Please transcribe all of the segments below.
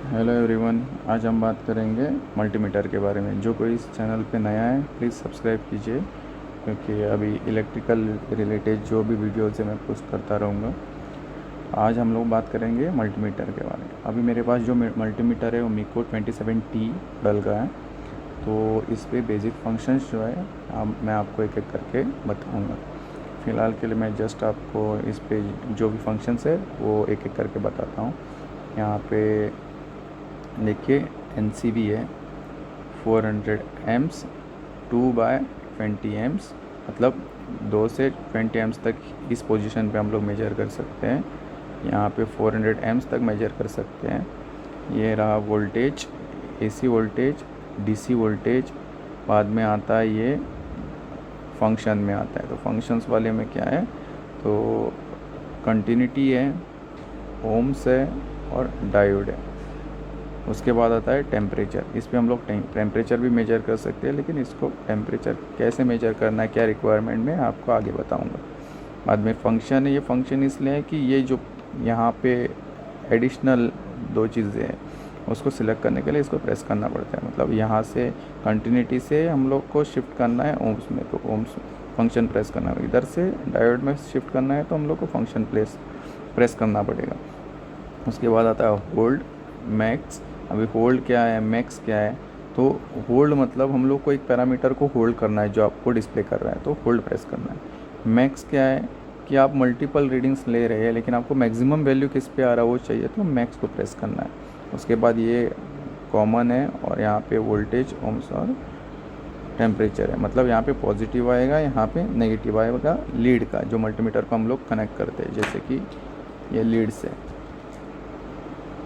Hello everyone, आज हम बात करेंगे मल्टीमीटर के बारे में। जो कोई इस चैनल पे नया है प्लीज़ सब्सक्राइब कीजिए, क्योंकि अभी इलेक्ट्रिकल रिलेटेड जो भी वीडियोज़ है मैं पोस्ट करता रहूँगा। आज हम लोग बात करेंगे मल्टीमीटर के बारे में। अभी मेरे पास जो मल्टीमीटर है वो मीको 27T मॉडल का है। तो इस पे बेसिक फंक्शंस जो है मैं आपको एक एक करके बताऊँगा। फ़िलहाल के लिए मैं जस्ट आपको इस पे जो भी फंक्शंस है वो एक एक करके बताता हूँ। यहाँ पे देखिए NCV है 400 एम्स 2/20 एम्स, मतलब 2 से 20 एम्स तक इस पोजीशन पे हम लोग मेजर कर सकते हैं। यहाँ पे 400 एम्स तक मेजर कर सकते हैं। ये रहा voltage, AC voltage, DC voltage. बाद में आता है ये फंक्शन में आता है। तो फंक्शंस वाले में क्या है, तो कंटिन्यूटी है, ओम्स है और डायोड है। उसके बाद आता है टेम्परेचर। इस पे हम लोग टेम्परेचर भी मेजर कर सकते हैं, लेकिन इसको टेम्परेचर कैसे मेजर करना है, क्या रिक्वायरमेंट में, आपको आगे बताऊंगा। बाद में फंक्शन है। ये फंक्शन इसलिए है कि ये जो यहाँ पे एडिशनल 2 चीज़ें हैं उसको सिलेक्ट करने के लिए इसको प्रेस करना पड़ता है। मतलब यहाँ से कंटिन्यूटी से हम लोग को शिफ्ट करना है ओम्स में, तो ओम्स फंक्शन प्रेस करना है। इधर से डायोड में शिफ्ट करना है तो हम लोग को फंक्शन प्रेस करना पड़ेगा। उसके बाद आता है होल्ड, मैक्स। अभी होल्ड क्या है, मैक्स क्या है, तो होल्ड मतलब हम लोग को एक पैरामीटर को होल्ड करना है जो आपको डिस्प्ले कर रहा है, तो होल्ड प्रेस करना है। मैक्स क्या है कि आप मल्टीपल रीडिंग्स ले रहे हैं लेकिन आपको मैक्सिमम वैल्यू किस पे आ रहा है वो चाहिए, तो मैक्स को प्रेस करना है। उसके बाद ये कॉमन है और यहाँ पे वोल्टेज, ओम्स और टेम्परेचर है। मतलब यहाँ पे पॉजिटिव आएगा, यहाँ पे नेगेटिव आएगा लीड का, जो मल्टीमीटर को हम लोग कनेक्ट करते हैं। जैसे कि ये लीड से,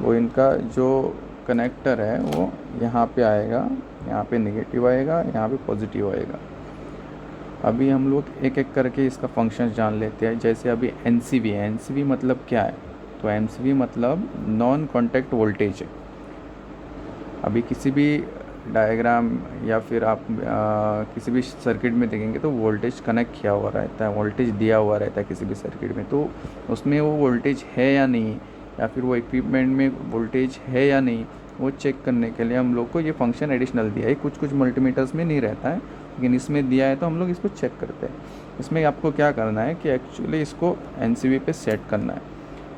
वो इनका जो कनेक्टर है वो यहाँ पे आएगा, यहाँ पे नेगेटिव आएगा, यहाँ पे पॉजिटिव आएगा। अभी हम लोग एक एक करके इसका फंक्शन जान लेते हैं। जैसे अभी NCV है। NCV मतलब क्या है, तो NCV मतलब नॉन कॉन्टैक्ट वोल्टेज है। अभी किसी भी डायग्राम या फिर आप किसी भी सर्किट में देखेंगे तो वोल्टेज कनेक्ट किया हुआ रहता है, वोल्टेज दिया हुआ रहता है किसी भी सर्किट में, तो उसमें वो वोल्टेज है या नहीं, या फिर वो इक्विपमेंट में वोल्टेज है या नहीं, वो चेक करने के लिए हम लोग को ये फंक्शन एडिशनल दिया है। कुछ कुछ मल्टीमीटर्स में नहीं रहता है, लेकिन इसमें दिया है तो हम लोग इसको चेक करते हैं। इसमें आपको क्या करना है कि एक्चुअली इसको NCV पे सेट करना है।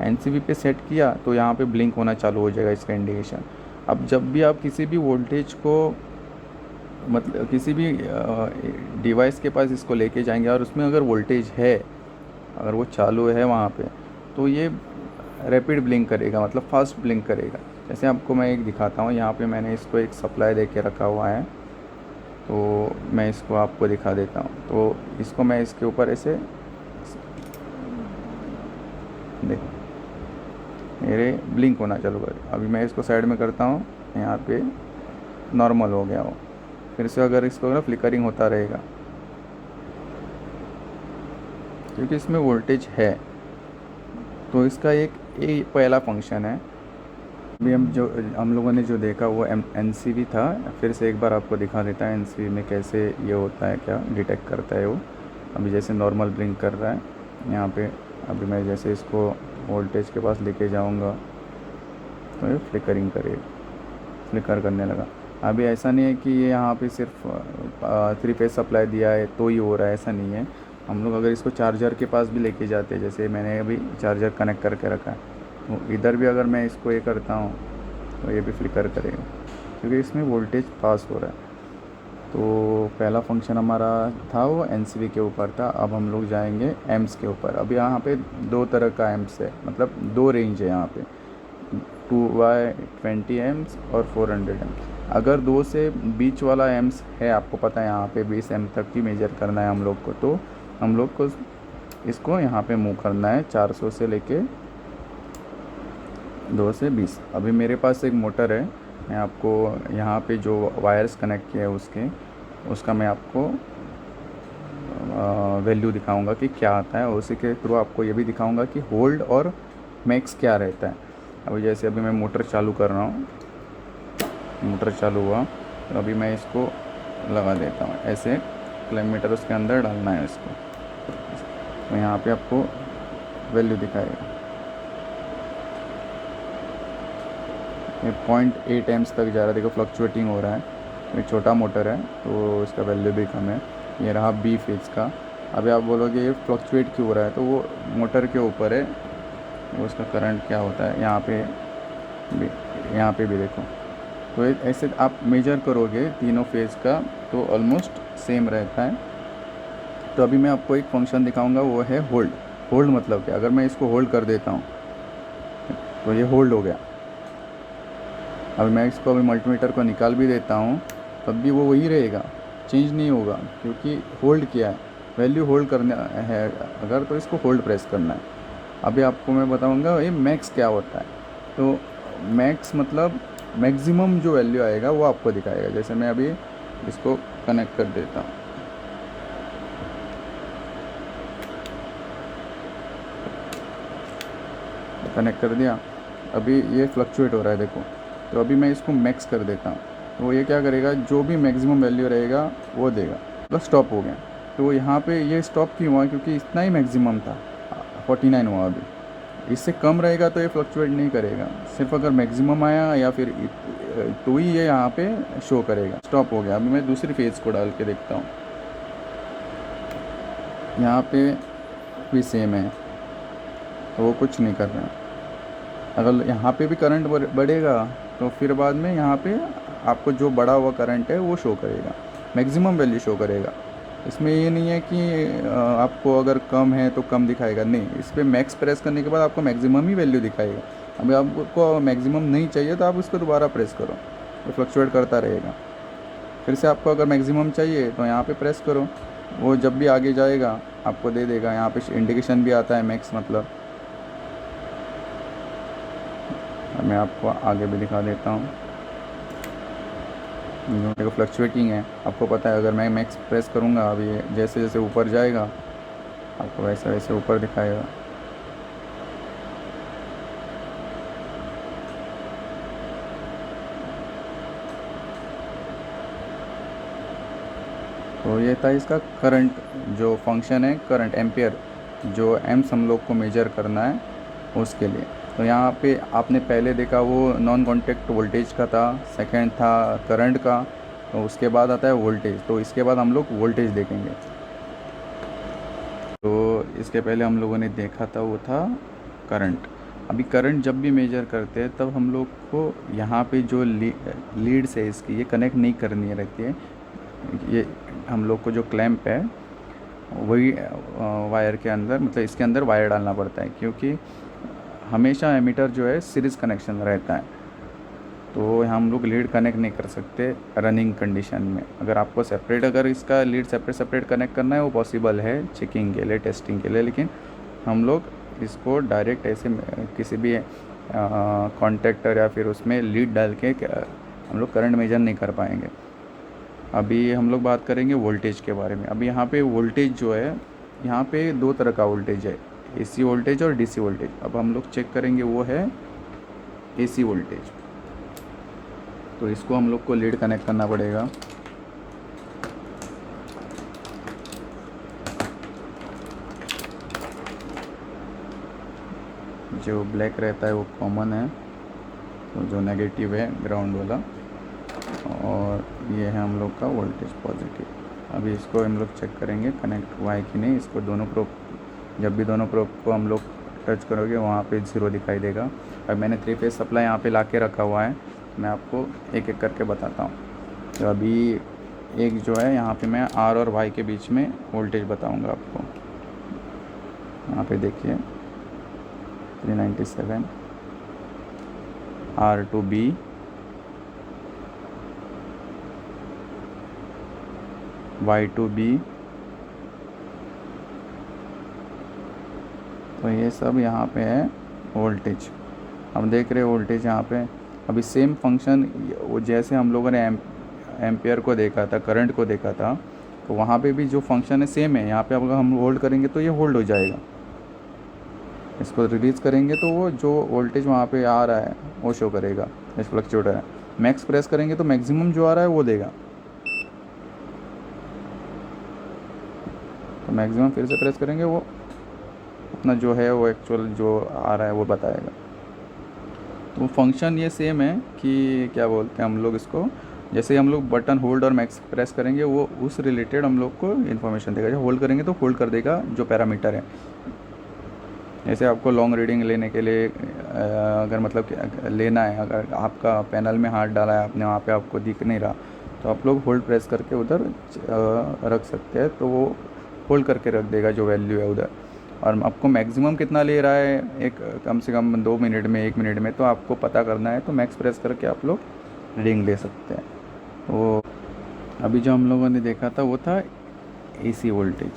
NCV पे सेट किया तो यहाँ पे ब्लिंक होना चालू हो जाएगा इसका इंडिकेशन। अब जब भी आप किसी भी वोल्टेज को, मतलब किसी भी डिवाइस के पास इसको लेके जाएंगे और उसमें अगर वोल्टेज है, अगर वो चालू है वहाँ पे, तो ये रैपिड ब्लिंक करेगा, मतलब फास्ट ब्लिंक करेगा। जैसे आपको मैं एक दिखाता हूँ। यहाँ पे मैंने इसको एक सप्लाई दे के रखा हुआ है, तो मैं इसको आपको दिखा देता हूँ। तो इसको मैं इसके ऊपर ऐसे देख, मेरे ब्लिंक होना चालू कर। अभी मैं इसको साइड में करता हूँ, यहाँ पे नॉर्मल हो गया वो। फिर से अगर इसको ना फ्लिकरिंग होता रहेगा, क्योंकि इसमें वोल्टेज है। तो इसका एक ये पहला फंक्शन है। अभी हम लोगों ने जो देखा वो NCV था। फिर से एक बार आपको दिखा देता है NCV में कैसे ये होता है, क्या डिटेक्ट करता है वो। अभी जैसे नॉर्मल ब्लिंक कर रहा है यहाँ पे। अभी मैं जैसे इसको वोल्टेज के पास लेके जाऊँगा तो ये फ्लिकरिंग करेगा, फ्लिकर करने लगा। अभी ऐसा नहीं है कि ये यहाँ पे सिर्फ 3 फेज सप्लाई दिया है तो ही हो रहा है, ऐसा नहीं है। हम लोग अगर इसको चार्जर के पास भी लेके जाते हैं, जैसे मैंने अभी चार्जर कनेक्ट करके रखा है, तो इधर भी अगर मैं इसको ये करता हूँ तो ये भी फ्लिकर करेगा, क्योंकि इसमें वोल्टेज पास हो रहा है। तो पहला फंक्शन हमारा था वो NCV के ऊपर था। अब हम लोग जाएंगे एम्स के ऊपर। अब यहाँ पे 2 तरह का एम्स है, मतलब 2 रेंज है यहाँ पे, 2/20 एम्स और 400 एम्स। अगर 2 से बीच वाला एम्स है, आपको पता है यहाँ पे 20 एम तक की मेजर करना है हम लोग को, तो हम लोग को इसको यहाँ पे मूव करना है 400 से लेके 2 से 20। अभी मेरे पास एक मोटर है, मैं आपको यहाँ पे जो वायर्स कनेक्ट किया है उसका मैं आपको वैल्यू दिखाऊंगा कि क्या आता है, और उसी के थ्रू आपको ये भी दिखाऊंगा कि होल्ड और मैक्स क्या रहता है। अभी जैसे अभी मैं मोटर चालू कर रहा हूँ, मोटर चालू हुआ, तो अभी मैं इसको लगा देता हूँ ऐसे। किलोमीटर उसके अंदर डालना है इसको, तो यहाँ पे आपको वैल्यू दिखाएगा। ये 0.8 एम्स तक जा रहा है, देखो फ्लक्चुएटिंग हो रहा है। ये छोटा मोटर है तो इसका वैल्यू भी कम है। ये रहा बी फेज़ का। अभी आप बोलोगे ये फ्लक्चुएट क्यों हो रहा है, तो वो मोटर के ऊपर है, वो उसका करंट क्या होता है। यहाँ पे भी देखो, तो ऐसे आप मेजर करोगे तीनों फेज़ का तो ऑलमोस्ट सेम रहता है। तो अभी मैं आपको एक फंक्शन दिखाऊंगा, वो है होल्ड। होल्ड मतलब क्या, अगर मैं इसको होल्ड कर देता हूँ तो ये होल्ड हो गया। अभी मैं इसको अभी मल्टीमीटर को निकाल भी देता हूँ तब भी वो वही रहेगा, चेंज नहीं होगा, क्योंकि होल्ड किया है। वैल्यू होल्ड करना है अगर, तो इसको होल्ड प्रेस करना है। अभी आपको मैं बताऊँगा ये मैक्स क्या होता है। तो मैक्स मतलब मैक्सिमम जो वैल्यू आएगा वो आपको दिखाएगा। जैसे मैं अभी इसको कनेक्ट कर देता हूँ, कनेक्ट कर दिया। अभी ये फ्लक्चुएट हो रहा है देखो। तो अभी मैं इसको मैक्स कर देता हूँ, तो ये क्या करेगा, जो भी मैक्सिमम वैल्यू रहेगा वो देगा। बस स्टॉप हो गया। तो यहाँ पे ये स्टॉप क्यों हुआ, क्योंकि इतना ही मैक्सिमम था, 49 हुआ। अभी इससे कम रहेगा तो ये फ्लक्चुएट नहीं करेगा, सिर्फ अगर मैक्सिमम आया या फिर तो ही ये यहाँ पे शो करेगा। स्टॉप हो गया। अभी मैं दूसरी फेज़ को डाल के देखता हूँ, यहाँ पे भी सेम है, तो वो कुछ नहीं कर रहा है। अगर यहाँ पे भी करंट बढ़ेगा तो फिर बाद में यहाँ पे आपको जो बढ़ा हुआ करंट है वो शो करेगा, मैक्सिमम वैल्यू शो करेगा। इसमें ये नहीं है कि आपको अगर कम है तो कम दिखाएगा, नहीं, इस पर मैक्स प्रेस करने के बाद आपको मैक्सिमम ही वैल्यू दिखाएगा। अभी आपको मैक्सिमम नहीं चाहिए तो आप उसको दोबारा प्रेस करो, तो फ्लक्चुएट करता रहेगा। फिर से आपको अगर मैक्सिमम चाहिए तो यहाँ पे प्रेस करो, वो जब भी आगे जाएगा आपको दे देगा। यहाँ पे इंडिकेशन भी आता है मैक्स मतलब। मैं आपको आगे भी दिखा देता हूँ, देखो फ्लक्चुएटिंग है, आपको पता है। अगर मैं मैक्स प्रेस करूँगा, अभी जैसे जैसे ऊपर जाएगा आपको वैसे वैसे ऊपर दिखाएगा। तो ये था इसका करंट जो फंक्शन है, करंट एम्पियर, जो एम्स हम लोग को मेजर करना है उसके लिए। तो यहाँ पे आपने पहले देखा वो नॉन कॉन्टैक्ट वोल्टेज का था, सेकंड था करंट का, तो उसके बाद आता है वोल्टेज। तो इसके बाद हम लोग वोल्टेज देखेंगे। तो इसके पहले हम लोगों ने देखा था वो था करंट। अभी करंट जब भी मेजर करते हैं तब हम लोग को यहाँ पे जो लीड्स है इसकी, ये कनेक्ट नहीं करनी रहती है। ये हम लोग को जो क्लैंप है वही वायर के अंदर, मतलब इसके अंदर वायर डालना पड़ता है, क्योंकि हमेशा एमीटर जो है सीरीज़ कनेक्शन रहता है। तो हम लोग लीड कनेक्ट नहीं कर सकते रनिंग कंडीशन में। अगर आपको सेपरेट, अगर इसका लीड सेपरेट कनेक्ट करना है वो पॉसिबल है चेकिंग के लिए, टेस्टिंग के लिए, लेकिन हम लोग इसको डायरेक्ट ऐसे किसी भी कॉन्टेक्टर या फिर उसमें लीड डाल के हम लोग करंट मेजर नहीं कर पाएंगे। अभी हम लोग बात करेंगे वोल्टेज के बारे में। अभी यहाँ पे वोल्टेज जो है, यहाँ पे दो तरह का वोल्टेज है, एसी वोल्टेज और डीसी वोल्टेज। अब हम लोग चेक करेंगे वो है एसी वोल्टेज। तो इसको हम लोग को लीड कनेक्ट करना पड़ेगा। जो ब्लैक रहता है वो कॉमन है, तो जो नेगेटिव है ग्राउंड वाला, और ये है हम लोग का वोल्टेज पॉजिटिव। अभी इसको हम लोग चेक करेंगे कनेक्ट हुआ है कि नहीं। इसको दोनों प्रोब, जब भी दोनों प्रोब को हम लोग टच करोगे वहाँ पे 0 दिखाई देगा। अब मैंने 3 फेज सप्लाई यहाँ पे ला के रखा हुआ है, मैं आपको एक एक करके बताता हूँ। तो अभी एक जो है यहाँ पे मैं R और Y के बीच में वोल्टेज बताऊँगा आपको। यहाँ पे देखिए 397 R2B, Y2B। तो ये सब यहाँ पे है वोल्टेज। हम देख रहे हैं वोल्टेज यहाँ पे। अभी सेम फंक्शन वो जैसे हम लोगों ने एम्पियर को देखा था, करंट को देखा था, तो वहाँ पे भी जो फंक्शन है सेम है। यहाँ पे अगर हम होल्ड करेंगे तो ये होल्ड हो जाएगा, इसको रिलीज़ करेंगे तो वो जो वोल्टेज वहाँ पे आ रहा है वो शो करेगा, इस फ्लक्चुएट है। मैक्स प्रेस करेंगे तो मैक्सिमम जो आ रहा है वो देगा। तो मैक्सिमम फिर से प्रेस करेंगे, वो अपना जो है वो एक्चुअल जो आ रहा है वो बताएगा। तो फंक्शन ये सेम है कि क्या बोलते हैं हम लोग इसको, जैसे हम लोग बटन होल्ड और मैक्स प्रेस करेंगे वो उस रिलेटेड हम लोग को इन्फॉर्मेशन देगा। जब होल्ड करेंगे तो होल्ड कर देगा जो पैरामीटर है। जैसे आपको लॉन्ग रीडिंग लेने के लिए अगर मतलब कि लेना है, अगर आपका पैनल में हाथ डाला है आपने, वहाँ पे आपको दिख नहीं रहा, तो आप लोग होल्ड प्रेस करके उधर रख सकते हैं, तो वो होल्ड करके रख देगा जो वैल्यू है उधर। और आपको मैक्सिमम कितना ले रहा है, एक कम से कम 2 मिनट में, 1 मिनट में, तो आपको पता करना है तो मैक्स प्रेस करके आप लोग रीडिंग ले सकते हैं। वो अभी जो हम लोगों ने देखा था वो था एसी वोल्टेज।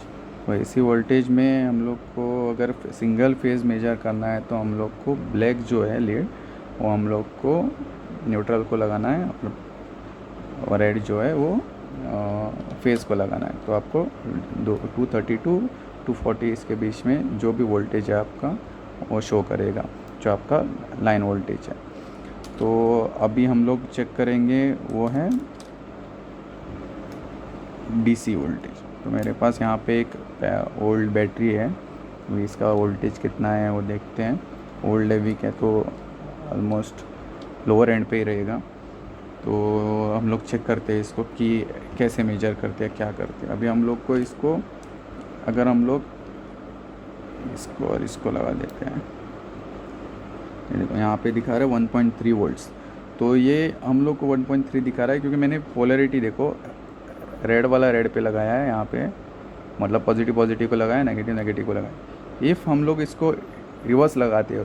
तो एसी वोल्टेज में हम लोग को अगर सिंगल फेज़ मेजर करना है तो हम लोग को ब्लैक जो है लीड वो हम लोग को न्यूट्रल को लगाना है, और रेड जो है वो फेज़ को लगाना है। तो आपको 232 240 इसके बीच में जो भी वोल्टेज है आपका वो शो करेगा, जो आपका लाइन वोल्टेज है। तो अभी हम लोग चेक करेंगे वो है डीसी वोल्टेज। तो मेरे पास यहाँ पे एक ओल्ड बैटरी है, तो इसका वोल्टेज कितना है वो देखते हैं। ओल्ड है, वीक है, तो ऑलमोस्ट लोअर एंड पे ही रहेगा। तो हम लोग चेक करते हैं इसको कि कैसे मेजर करते हैं, क्या करते हैं। अभी हम लोग को इसको, अगर हम लोग इसको और इसको लगा देते हैं, ये देखो यहाँ पे दिखा रहा है 1.3 वोल्ट्स। तो ये हम लोग को 1.3 दिखा रहा है क्योंकि मैंने पोलैरिटी देखो, रेड वाला रेड पे लगाया है यहाँ पे, मतलब पॉजिटिव पॉजिटिव को लगाया, नेगेटिव नेगेटिव को लगाया। इफ़ हम लोग इसको रिवर्स लगाते हो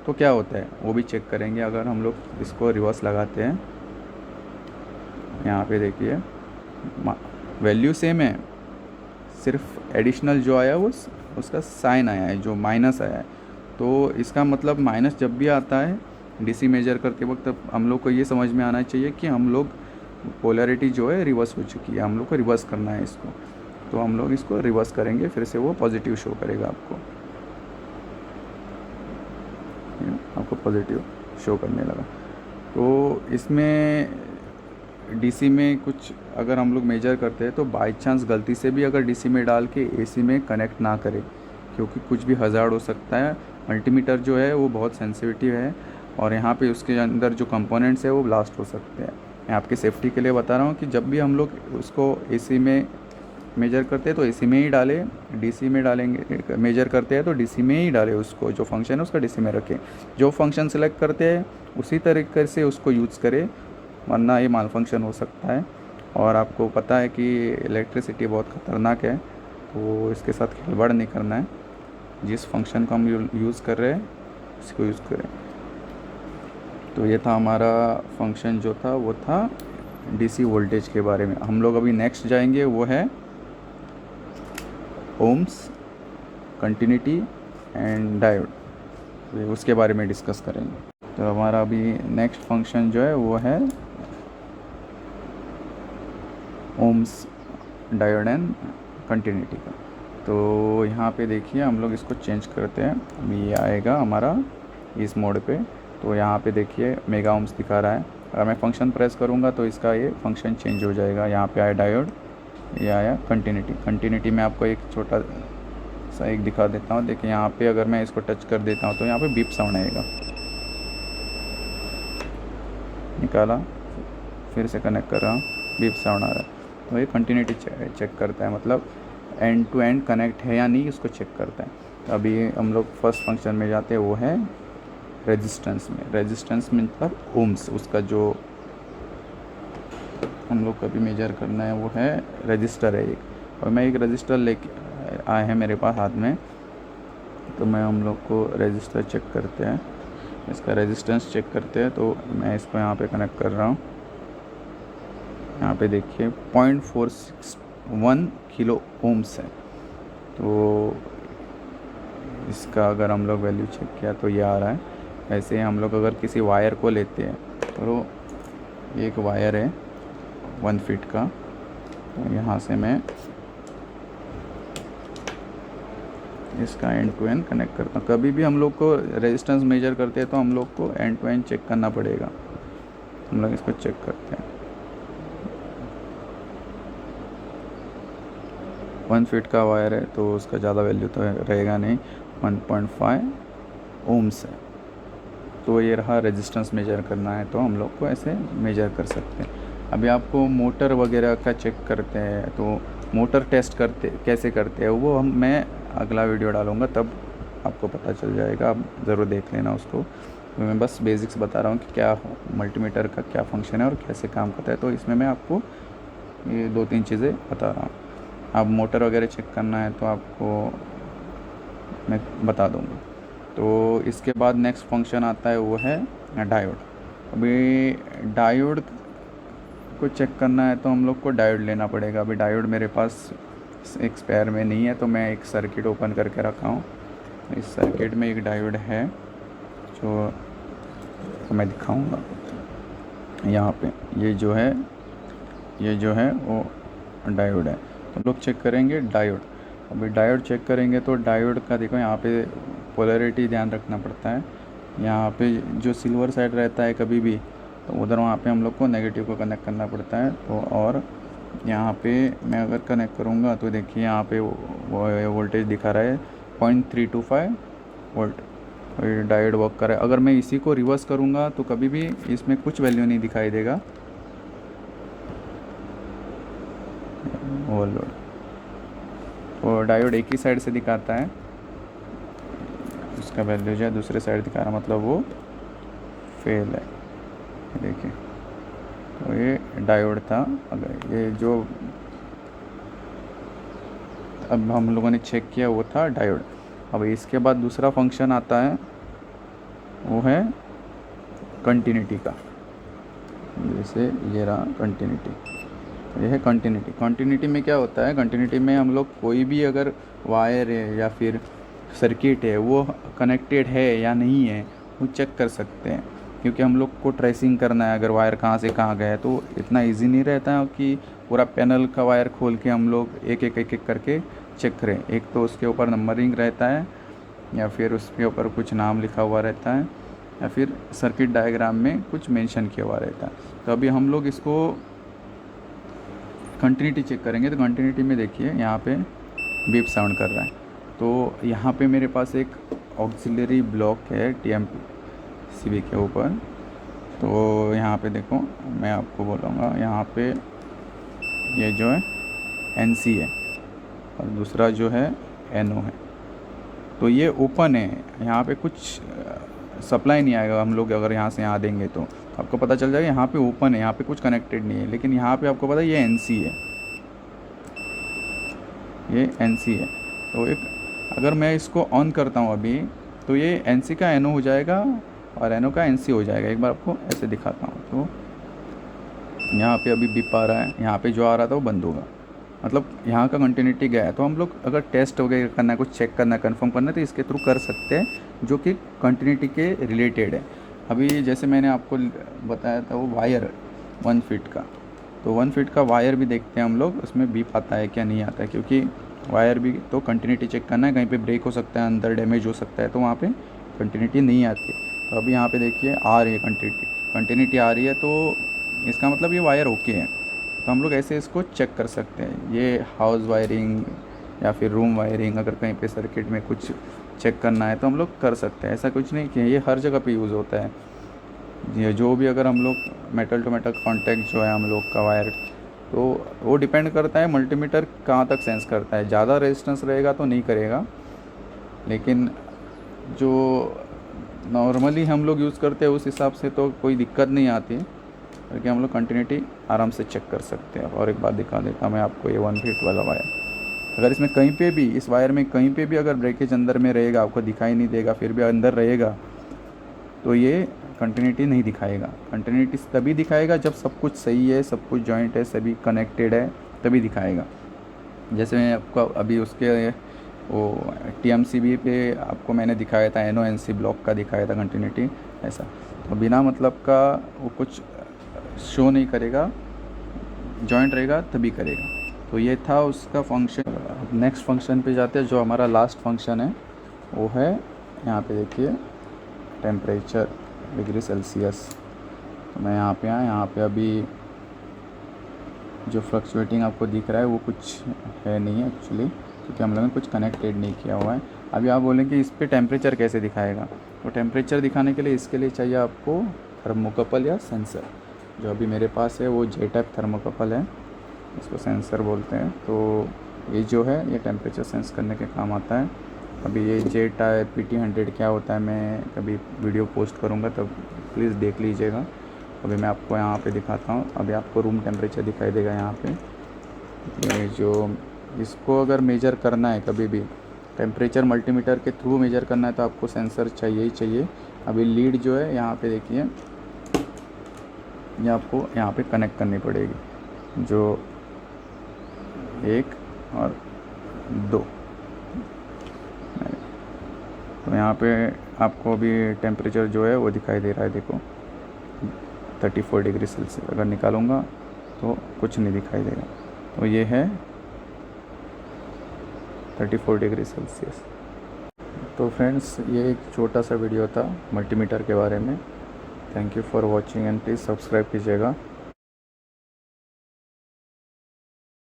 तो क्या होता है वो भी चेक करेंगे। अगर हम लोग इसको रिवर्स लगाते हैं, यहाँ पे देखिए वैल्यू सेम है, सिर्फ एडिशनल जो आया वो उसका साइन आया है, जो माइनस आया है। तो इसका मतलब माइनस जब भी आता है डीसी मेजर करते वक्त, हम लोग को ये समझ में आना चाहिए कि हम लोग पोलैरिटी जो है रिवर्स हो चुकी है, हम लोग को रिवर्स करना है इसको। तो हम लोग इसको रिवर्स करेंगे, फिर से वो पॉजिटिव शो करेगा आपको पॉजिटिव शो करने लगा। तो इसमें डीसी में कुछ अगर हम लोग मेजर करते हैं तो बाय चांस गलती से भी अगर डीसी में डाल के एसी में कनेक्ट ना करें, क्योंकि कुछ भी हज़ार्ड हो सकता है। मल्टीमीटर जो है वो बहुत सेंसिटिव है, और यहाँ पे उसके अंदर जो कंपोनेंट्स है वो ब्लास्ट हो सकते हैं। मैं आपकी सेफ्टी के लिए बता रहा हूँ कि जब भी हम लोग उसको एसी में मेजर करते हैं तो एसी में ही डालें, डीसी में डालेंगे मेजर करते हैं तो डीसी में ही डालें, उसको जो फंक्शन है उसका डीसी में रखें। जो फंक्शन सेलेक्ट करते हैं उसी तरीके से उसको यूज़ करें, वरना ये माल फंक्शन हो सकता है। और आपको पता है कि इलेक्ट्रिसिटी बहुत ख़तरनाक है, तो इसके साथ खिलवाड़ नहीं करना है। जिस फंक्शन को हम यूज़ कर रहे हैं उसको यूज़ करें। तो ये था हमारा फंक्शन जो था वो था डीसी वोल्टेज के बारे में। हम लोग अभी नेक्स्ट जाएंगे, वो है ओम्स, कंटिन्यूटी एंड डायोड, तो उसके बारे में डिस्कस करेंगे। तो हमारा अभी नेक्स्ट फंक्शन जो है वो है ओम्स, डायोड एंड कंटिन्यूटी का। तो यहाँ पे देखिए हम लोग इसको चेंज करते हैं। अभी ये आएगा हमारा इस मोड पे, तो यहाँ पे देखिए मेगा ओम्स दिखा रहा है। अगर मैं फंक्शन प्रेस करूँगा तो इसका ये फंक्शन चेंज हो जाएगा। यहाँ पे आया डायोड, ये आया कंटिन्यूटी। कंटिन्यूटी में आपको एक छोटा सा एक दिखा देता हूँ। देखिए यहाँ पे अगर मैं इसको टच कर देता हूँ तो यहाँ पे बीप साउंड आएगा, निकाला, फिर से कनेक्ट कर रहा हूँ, बीप साउंड आ रहा है। तो ये कंटिन्यूटी चेक करता है, मतलब एंड टू एंड कनेक्ट है या नहीं उसको चेक करता है। तो अभी हम लोग फर्स्ट फंक्शन में जाते हैं, वो है रेजिस्टेंस में। रेजिस्टेंस में मतलब ओम्स, उसका जो हम लोग को भी मेजर करना है वो है रजिस्टर है एक, और मैं एक रजिस्टर लेके आए हैं मेरे पास हाथ में। तो मैं हम लोग को रजिस्टर चेक करते हैं, इसका रेजिस्टेंस चेक करते हैं। तो मैं इसको यहाँ पे कनेक्ट कर रहा हूँ। यहाँ पे देखिए 0.461 किलो ओम्स है। तो इसका अगर हम लोग वैल्यू चेक किया तो ये आ रहा है। ऐसे हम लोग अगर किसी वायर को लेते हैं, तो एक वायर है 1 फीट का, तो यहाँ से मैं इसका एंड टू एंड कनेक्ट करता हूँ। कभी भी हम लोग को रेजिस्टेंस मेजर करते हैं तो हम लोग को एंड टू एंड चेक करना पड़ेगा। हम लोग इसको चेक करते हैं। 1 फीट का वायर है तो उसका ज़्यादा वैल्यू तो रहेगा नहीं, 1.5 ओम्स है। तो ये रहा रेजिस्टेंस मेजर करना है तो हम लोग को ऐसे मेजर कर सकते हैं। अभी आपको मोटर वगैरह का चेक करते हैं तो मोटर टेस्ट करते कैसे करते हैं वो मैं अगला वीडियो डालूँगा, तब आपको पता चल जाएगा, आप ज़रूर देख लेना उसको। तो मैं बस बेसिक्स बता रहा हूँ कि क्या मल्टीमीटर का क्या फंक्शन है और कैसे काम करता है। तो इसमें मैं आपको ये 2-3 चीज़ें बता रहा हूँ। आप मोटर वगैरह चेक करना है तो आपको मैं बता दूँगा। तो इसके बाद नेक्स्ट फंक्शन आता है वो है डायोड। अभी डायोड को चेक करना है तो हम लोग को डायोड लेना पड़ेगा। अभी डायोड मेरे पास एक स्पेयर में नहीं है तो मैं एक सर्किट ओपन करके रखा हूँ। इस सर्किट में एक डायोड है जो मैं दिखाऊंगा यहाँ पे। ये जो है वो डायोड है। तो हम लोग चेक करेंगे डायोड। अभी डायोड चेक करेंगे तो डायोड का देखो यहाँ पे पोलैरिटी ध्यान रखना पड़ता है। यहाँ पे जो सिल्वर साइड रहता है कभी भी तो उधर वहाँ पे हम लोग को नेगेटिव को कनेक्ट करना पड़ता है। तो और यहाँ पे मैं अगर कनेक्ट करूँगा तो देखिए यहाँ पे वोल्टेज दिखा रहा है 0.325 वोल्ट। डायोड वर्क कर रहा है। अगर मैं इसी को रिवर्स करूँगा तो कभी भी इसमें कुछ वैल्यू नहीं दिखाई देगा, ओवरलोड। तो डायोड एक ही साइड से दिखाता है, उसका वैल्यू जो है दूसरे साइड दिखा रहा, मतलब वो फेल है। देखिए तो ये डायोड था। अगर ये जो अब हम लोगों ने चेक किया वो था डायोड। अब इसके बाद दूसरा फंक्शन आता है वो है कंटिन्यूटी का। जैसे ये रहा कंटिन्यूटी, ये है कंटिन्यूटी। कंटिन्यूटी में क्या होता है, कंटिन्यूटी में हम लोग कोई भी अगर वायर है या फिर सर्किट है वो कनेक्टेड है या नहीं है वो चेक कर सकते हैं। क्योंकि हम लोग को ट्रेसिंग करना है, अगर वायर कहाँ से कहाँ गया है तो इतना इजी नहीं रहता है कि पूरा पैनल का वायर खोल के हम लोग एक एक करके चेक करें। एक तो उसके ऊपर नंबरिंग रहता है या फिर उसके ऊपर कुछ नाम लिखा हुआ रहता है या फिर सर्किट डायग्राम में कुछ मेंशन किया हुआ रहता है। तो अभी हम लोग इसको कंटिन्यूटी चेक करेंगे। तो कंटिन्यूटी में देखिए यहाँ पे बीप साउंड कर रहा है। तो यहाँ पे मेरे पास एक ऑक्सिलरी ब्लॉक है TMCB के ऊपर। तो यहाँ पे देखो मैं आपको बोलूँगा, यहाँ पे ये जो है NC है और दूसरा जो है NO है। तो ये ओपन है, यहाँ पे कुछ सप्लाई नहीं आएगा। हम लोग अगर यहाँ से यहाँ देंगे तो आपको पता चल जाएगा यहाँ पे ओपन है, यहाँ पे कुछ कनेक्टेड नहीं है। लेकिन यहाँ पे आपको पता है ये NC है, ये NC है। तो एक अगर मैं इसको ऑन करता हूँ अभी तो ये NC का NO हो जाएगा और NO का NC हो जाएगा। एक बार आपको ऐसे दिखाता हूँ। तो यहाँ पे अभी बिप आ रहा है, यहाँ पे जो आ रहा था वो बंद होगा, मतलब यहाँ का कंटिन्यूटी गया है। तो हम लोग अगर टेस्ट वगैरह करना है, कुछ चेक करना है, कंफर्म करना है तो इसके थ्रू कर सकते हैं जो कि कंटिन्यूटी के रिलेटेड है। अभी जैसे मैंने आपको बताया था वो वायर 1 फीट का, तो 1 फीट का वायर भी देखते हैं हम लोग, उसमें बीप आता है क्या नहीं आता है। क्योंकि वायर भी तो कंटिन्यूटी चेक करना है, कहीं पे ब्रेक हो सकता है, अंदर डैमेज हो सकता है, तो वहाँ पे कंटिन्यूटी नहीं आती। तो अभी यहाँ पे देखिए आ रही है कंटिन्यूटी आ रही है, तो इसका मतलब ये वायर ओके है। तो हम लोग ऐसे इसको चेक कर सकते हैं। ये हाउस वायरिंग या फिर रूम वायरिंग, अगर कहीं पे सर्किट में कुछ चेक करना है तो हम लोग कर सकते हैं। ऐसा कुछ नहीं कि ये हर जगह पे यूज़ होता है। ये जो भी अगर हम लोग मेटल टू मेटल कांटेक्ट जो है हम लोग का वायर, तो वो डिपेंड करता है मल्टीमीटर कहाँ तक सेंस करता है। ज़्यादा रेजिस्टेंस रहेगा तो नहीं करेगा, लेकिन जो नॉर्मली हम लोग यूज़ करते हैं उस हिसाब से तो कोई दिक्कत नहीं आती, क्योंकि हम लोग कंटिन्यूटी आराम से चेक कर सकते हैं। और एक बात दिखा देता मैं आपको, ये 1 फीट वाला वायर, अगर इसमें कहीं पे भी इस वायर में कहीं पे भी अगर ब्रेकेज अंदर में रहेगा, आपको दिखाई नहीं देगा, फिर भी अंदर रहेगा तो ये कंटिन्यूटी नहीं दिखाएगा। कंटिन्यूटी तभी दिखाएगा जब सब कुछ सही है, सब कुछ जॉइंट है, सभी कनेक्टेड है, तभी दिखाएगा। जैसे मैं आपको अभी उसके वो TMCB पे आपको मैंने दिखाया था, NONC ब्लॉक का दिखाया था कंटिन्यूटी ऐसा। तो बिना मतलब का वो कुछ शो नहीं करेगा, जॉइंट रहेगा तभी करेगा। तो ये था उसका फंक्शन। अब नेक्स्ट फंक्शन पे जाते हैं, जो हमारा लास्ट फंक्शन है वो है यहाँ पे देखिए टेम्परेचर डिग्री सेल्सियस। तो मैं यहाँ पे आया, यहाँ पे अभी जो फ्लक्चुएटिंग आपको दिख रहा है वो कुछ है नहीं है एक्चुअली, क्योंकि हम लोगों ने कुछ कनेक्टेड नहीं किया हुआ है। अभी आप बोलें कि इस पे टेम्परेचर कैसे दिखाएगा, तो टेम्परेचर दिखाने के लिए इसके लिए चाहिए आपको थर्मोकपल या सेंसर। जो अभी मेरे पास है वो जे टाइप थर्मोकपल है, इसको सेंसर बोलते हैं। तो ये जो है ये टेम्परेचर सेंस करने के काम आता है। अभी ये जे टाइप PT100 क्या होता है मैं कभी वीडियो पोस्ट करूँगा तब प्लीज़ देख लीजिएगा। अभी मैं आपको यहाँ पे दिखाता हूँ। अभी आपको रूम टेम्परेचर दिखाई देगा यहाँ पे। ये जो इसको अगर मेजर करना है कभी भी टेम्परेचर मल्टीमीटर के थ्रू मेजर करना है तो आपको सेंसर चाहिए ही चाहिए। अभी लीड जो है यहाँ पे देखिए, ये आपको यहाँ पे कनेक्ट करनी पड़ेगी, जो 1 और 2। तो यहाँ पे आपको अभी टेम्परेचर जो है वो दिखाई दे रहा है, देखो 34 डिग्री सेल्सियस। अगर निकालूंगा तो कुछ नहीं दिखाई देगा। तो ये है 34 डिग्री सेल्सियस। तो फ्रेंड्स ये एक छोटा सा वीडियो था मल्टीमीटर के बारे में। Thank you for watching and please subscribe कीजिएगा।